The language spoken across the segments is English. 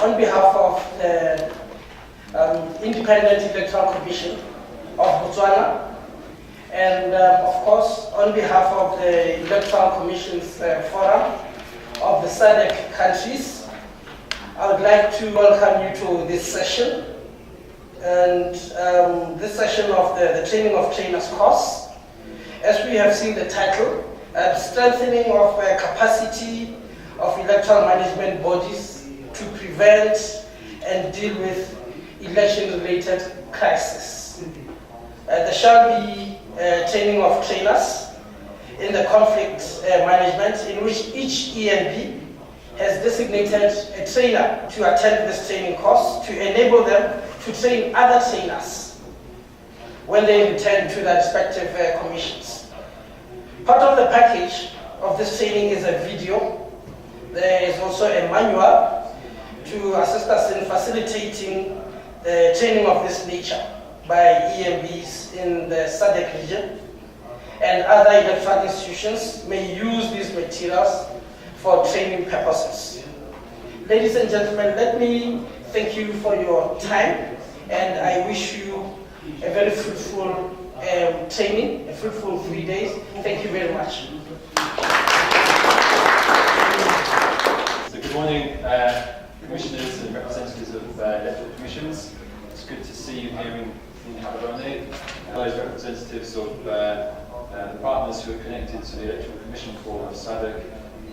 On behalf of the Independent Electoral Commission of Botswana, and of course on behalf of the Electoral Commission's Forum of the SADC countries, I would like to welcome you to this session. And this session of the Training of Trainers course, as we have seen the title, strengthening of capacity of electoral management bodies to prevent and deal with election-related crises. There shall be training of trainers in the conflict management, in which each ENB has designated a trainer to attend this training course to enable them to train other trainers when they return to their respective commissions. Part of the package of this training is a video. There is also a manual to assist us in facilitating the training of this nature by EMBs in the SADC region, and other electoral institutions may use these materials for training purposes. Ladies and gentlemen, let me thank you for your time, and I wish you a very fruitful training, a fruitful 3 days. Thank you very much. So good morning, commissioners and representatives of electoral commissions. It's good to see you here in Gaborone. Those representatives of the partners who are connected to the Electoral Commission Forum of SADC,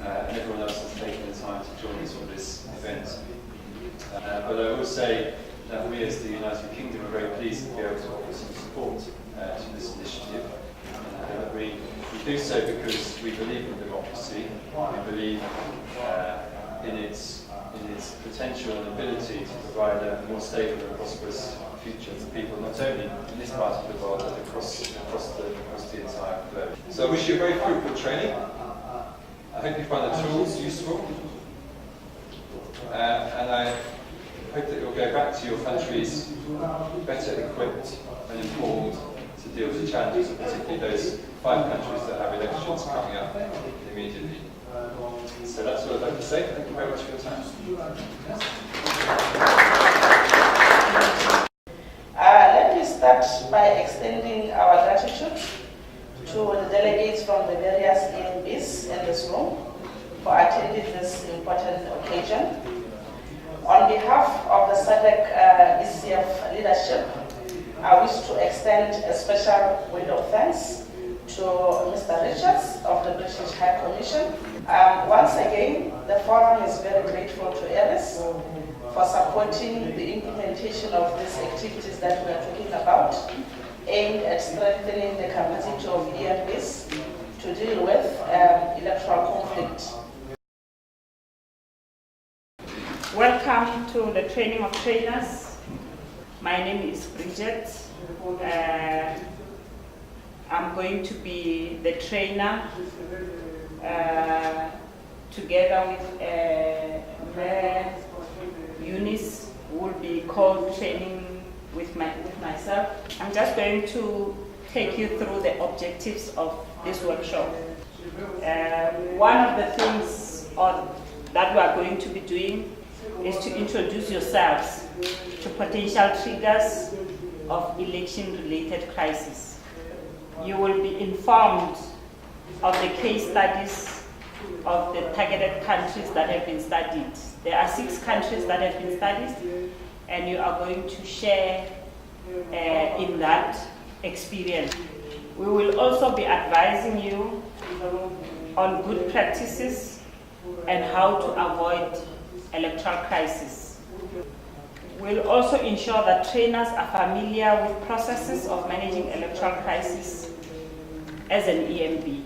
and everyone else that's taken the time to join us on this event. But I will say that we as the United Kingdom are very pleased to be able to offer some support to this initiative. We do so because we believe in democracy, we believe in its potential and ability to provide a more stable and prosperous future for people, not only in this part of the world, but across the entire globe. So I wish you a very fruitful training. I hope you find the tools useful, and I hope that you'll go back to your countries better equipped and informed to deal with the challenges of particularly those 5 countries that have elections coming up immediately. So that's what I'd like to say. Thank you very much for your time. Let me start by extending our gratitude to the delegates from the various ENBs in this room for attending this important occasion. On behalf of the SADC ECF leadership, I wish to extend a special word of thanks to Mr. Richards of the British High Commission. Once again, the forum is very grateful to ERIS for supporting the implementation of these activities that we are talking about, aimed at strengthening the capacity of ENBs to deal with electoral conflict. Welcome to the training of trainers. My name is Bridget. I'm going to be the trainer together with Eunice, who will be co-training with myself. I'm just going to take you through the objectives of this workshop. One of the things that we are going to be doing is to introduce yourselves to potential triggers of election-related crises. You will be informed of the case studies of the targeted countries that have been studied. There are 6 countries that have been studied, and you are going to share in that experience. We will also be advising you on good practices and how to avoid electoral crisis. We'll also ensure that trainers are familiar with processes of managing electoral crisis as an EMB.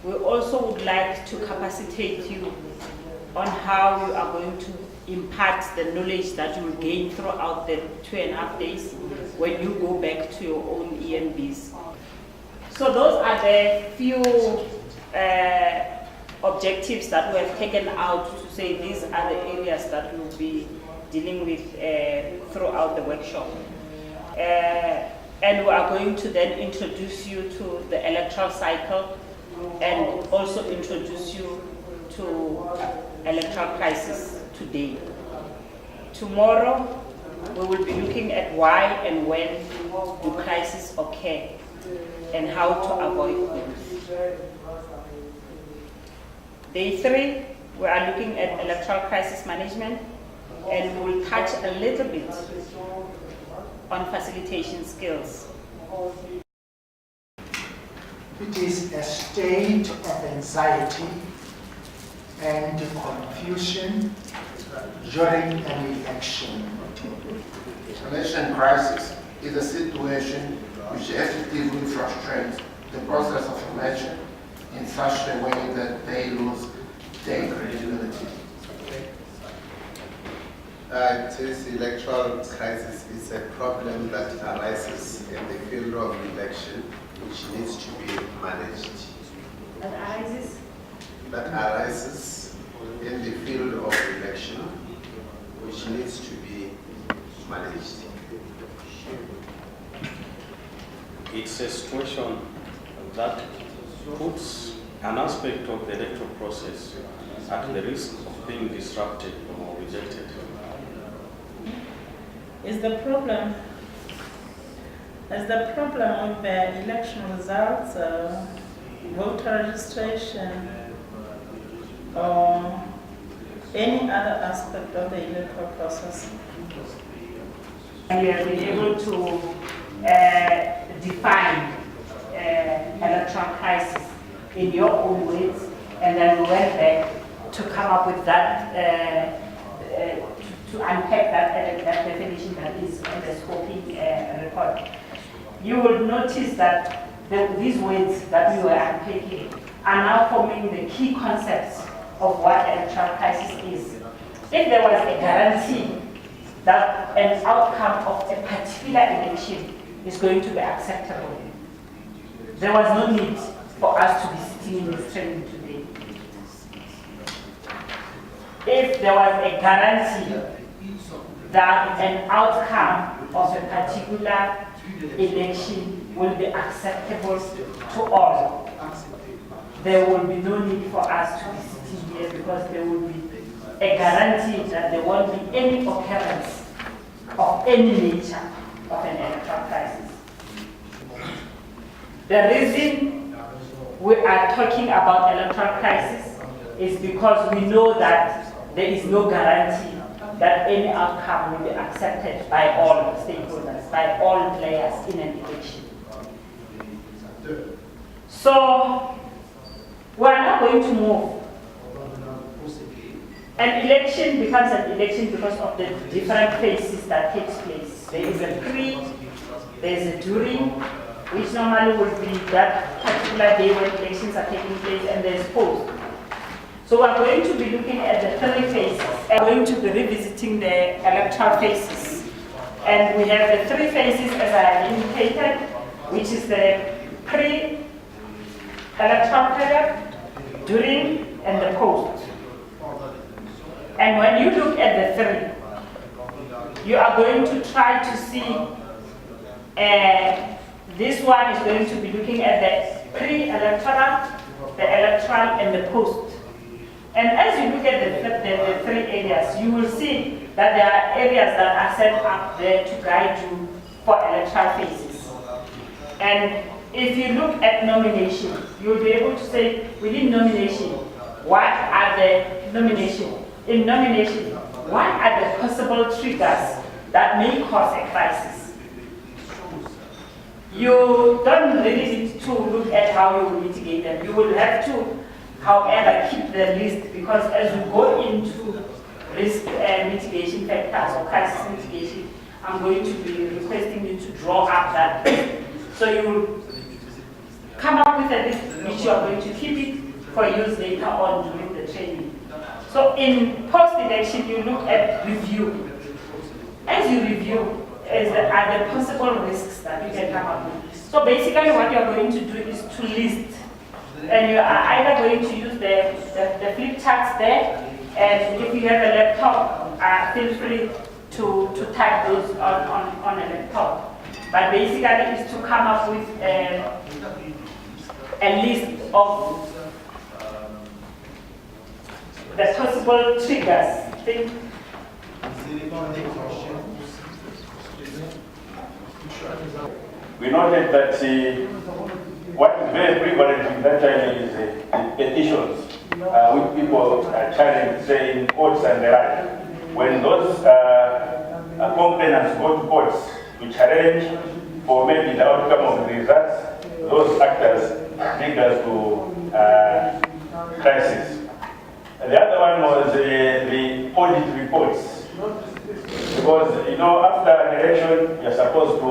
We also would like to capacitate you on how you are going to impart the knowledge that you will gain throughout the 2.5 days when you go back to your own EMBs. So those are the few objectives that we have taken out to say these are the areas that we will be dealing with throughout the workshop. And we are going to then introduce you to the electoral cycle and also introduce you to electoral crisis today. tomorrow we will be looking at why and when do crises occur and how to avoid them. Day 3, we are looking at electoral crisis management, and we will touch a little bit on facilitation skills. It is a state of anxiety and confusion during an election. Election crisis is a situation which effectively frustrates the process of election in such a way that they lose their credibility. This electoral crisis is a problem that arises in the field of election, which needs to be managed. That arises in the field of election, which needs to be managed. It's a situation that puts an aspect of the electoral process at the risk of being disrupted or rejected. Is the problem of the election results, voter registration, or any other aspect of the electoral process? And we have been able to define electoral crisis in your own words, and then we went back to come up with that, to unpack that definition that is in the scoping report. You will notice that these words that we were unpacking are now forming the key concepts of what electoral crisis is. If there was a guarantee that an outcome of a particular election is going to be acceptable, there was no need for us to be sitting in this training today. If there was a guarantee that an outcome of a particular election will be acceptable to all, there will be no need for us to be sitting here, because there will be a guarantee that there won't be any occurrence of any nature of an electoral crisis. The reason we are talking about electoral crisis is because we know that there is no guarantee that any outcome will be accepted by all stakeholders, by all players in an election. So, we are not going to move. An election becomes an election because of the different phases that takes place. There is a pre, there is a during, which normally would be that particular day when elections are taking place, and there is post. So we're going to be looking at the 3 phases. We're going to be revisiting the electoral phases. And we have the 3 phases as I have indicated, which is the pre-electoral period, during, and the post. And when you look at the 3, you are going to try to see, this one is going to be looking at the pre-electoral, the electoral, and the post. And as you look at the 3 areas, you will see that there are areas that are set up there to guide you for electoral phases. And if you look at nomination, you'll be able to say, within nomination, what are the nomination? In nomination, what are the possible triggers that may cause a crisis? You don't really need to look at how you will mitigate them. You will have to, however, keep the list, because as we go into risk mitigation factors or crisis mitigation, I'm going to be requesting you to draw up that list. So you will come up with a list which you are going to keep it for use later on during the training. So in post-election, you look at review. As you review, are the possible risks that you can come up with. So basically what you're going to do is to list. And you are either going to use the flip charts there, and if you have a laptop, feel free to type those on a laptop. But basically it's to come up with a list of the possible triggers. We noted that what is very prevalent in that time is the petitions, which people challenge, saying courts and the like. When those complainants go to courts to challenge for maybe the outcome of the results, those actors lead us to crisis. The other one was the audit reports. Because, you know, after an election, you're supposed to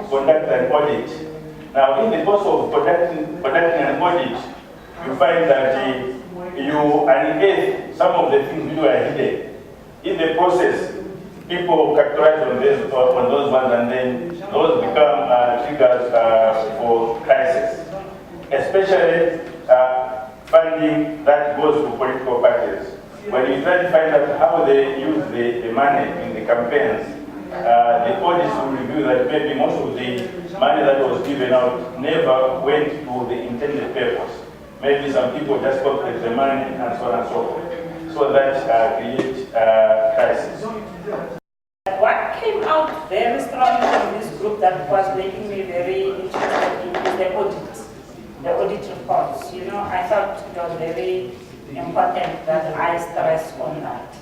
conduct an audit. Now, in the course of conducting an audit, you find that you unearth some of the things which were hidden. In the process, people capitalize on those ones, and then those become triggers for crisis. Especially funding that goes to political parties. When you try to find out how they use the money in the campaigns, the audits will reveal that maybe most of the money that was given out never went to the intended purpose. Maybe some people just pocket the money and so on and so forth. So that creates crisis. What came out very strongly from this group that was making me very interested in is the audit reports. You know, I thought it was very important that I stress on that.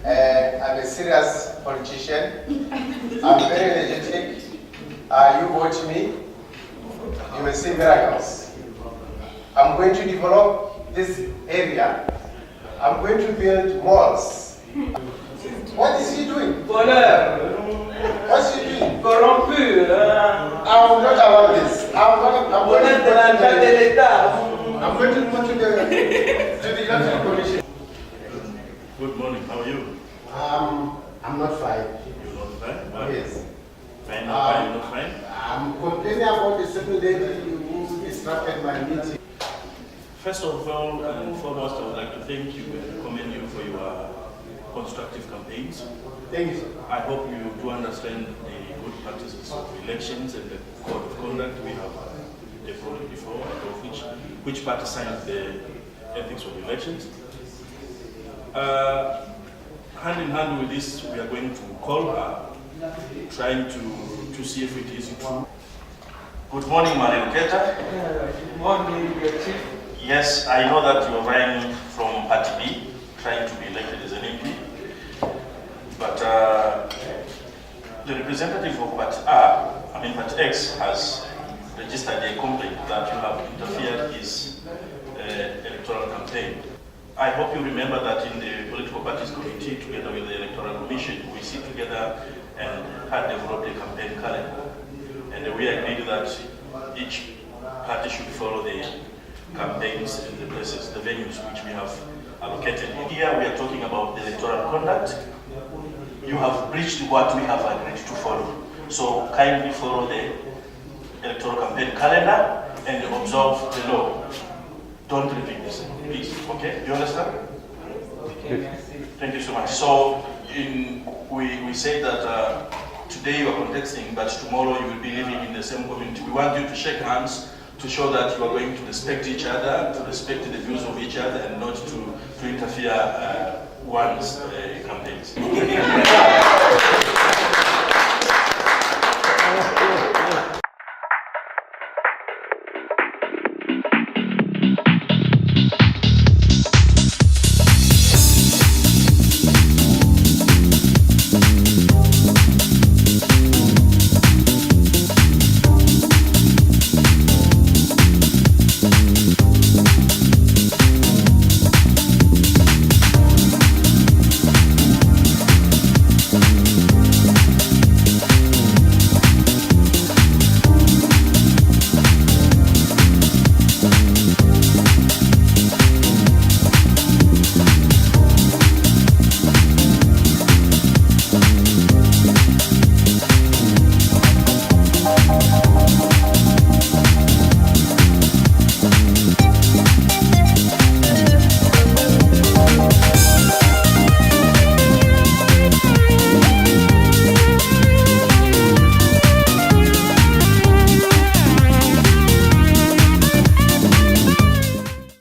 I'm a serious politician. I'm very energetic. You watch me, you will see miracles. I'm going to develop this area. I'm going to build malls. What is he doing? What's he doing? Corrompu. I will not allow this. I'm going to go to the Electoral Commission. Good morning, how are you? I'm not fine. You're not fine? Why? Yes. Fine, not fine, not fine? I'm complaining about the certain lady who disrupted my meeting. First of all and foremost, I would like to thank you and commend you for your constructive campaigns. Thank you, sir. I hope you do understand the good practices of elections and the code of conduct we have developed before, and of which party signs the ethics of elections. Hand in hand with this, we are going to call her, trying to see if it is true. Good morning, Madam Keta. Good morning, Chief. Yes, I know that you are running from Party B, trying to be elected as an MP. But the representative of Party X has registered a complaint that you have interfered in his electoral campaign. I hope you remember that in the Political Parties Committee, together with the Electoral Commission, we sit together and had developed a campaign calendar. And we agreed that each party should follow the campaigns in the places, the venues which we have allocated. Here we are talking about the electoral conduct. You have breached what we have agreed to follow. So kindly follow the electoral campaign calendar and observe the law. Don't repeat this, please. Okay? You understand? Okay. Thank you so much. So we say that today you are contesting, but tomorrow you will be living in the same community. We want you to shake hands to show that you are going to respect each other, to respect the views of each other, and not to interfere one's campaigns.